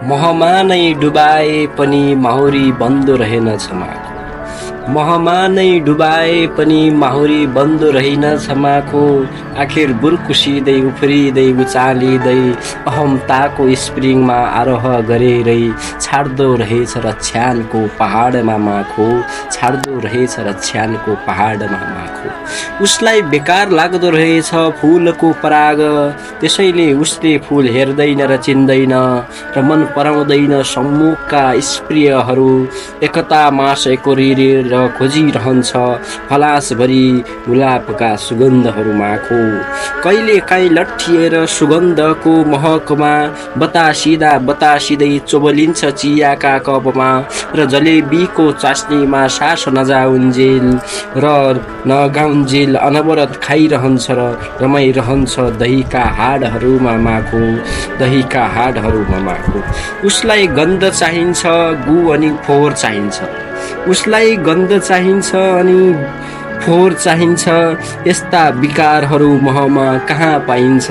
महमा नै डुबाए पनि माहुरी बन्दो रहेनछ माखो। महमा नै डुबाए पनि माहुरी बन्दो रहेनछ माखो। आखिर बुर्कुसिँदै उफ्रिँदै उचालिँदै अहमताको स्प्रिङमा आरोह गरेरै छाड्दो रहेछ रछ्यानको पहाडमा माखो। छाड्दो रहेछ रछ्यानको पहाडमा माखो। उसलाई बेकार लाग्दो रहेछ फुलको पराग, त्यसैले उसले फुल हेर्दैन र चिन्दैन र मन पराउँदैन सम्मुखका स्प्रियहरू। एकता मास एकोरिएर खोजिरहन्छ हलासभरि गुलाबका सुगन्धहरू माखो। कहिले काहीँ लट्ठिएर सुगन्धको महकमा बतासिँदै चोबलिन्छ चियाका कपमा र जलेबीको चास्नीमा सास नजाउन्जेल र नगाउन्जेल अनवरत खाइरहन्छ र रमाइरहन्छ दहीका हाडहरूमा माखो। दहीका हाडहरूमा माखो। उसलाई गन्ध चाहिन्छ गु अनि फोहोर चाहिन्छ। उसलाई गन्ध चाहिन्छ अनि फोहोर चाहिन्छ। यस्ता विकारहरू महमा कहाँ पाइन्छ।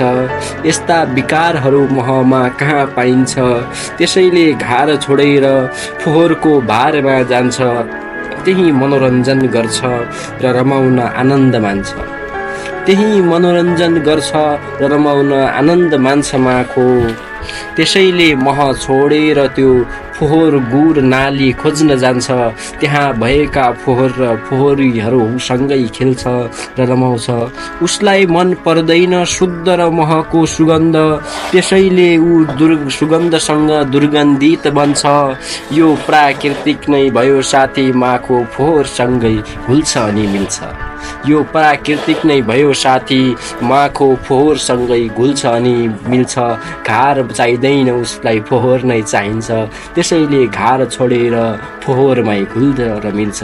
यस्ता विकारहरू महमा कहाँ पाइन्छ। त्यसैले घर छोडेर फोहोरको भारमा जान्छ। त्यही मनोरञ्जन गर्छ र रमाउन आनन्द मान्छ। त्यही मनोरञ्जन गर्छ र रमाउन आनन्द मान्छ माखो। त्यसैले मह छोडेर त्यो फोहोर गुर नाली खोज्न जान्छ। त्यहाँ भएका फोहोर र फोहोरीहरू सँगै खेल्छ र रमाउँछ। उसलाई मन पर्दैन शुद्ध र महको सुगन्ध, त्यसैले ऊ सुगन्धसँग दुर्गन्धित बन्छ। यो प्राकृतिक नै भयो साथी माखो फोहोरसँगै घुल्छ अनि मिल्छ। यो प्राकृतिक नै भयो साथी माखो फोहोरसँगै घुल्छ अनि मिल्छ। घर चाहिँदैन उसलाई फोहोर नै चाहिन्छ। त्यसैले घर छोडेर फोहोरमै घुल्छ र मिल्छ।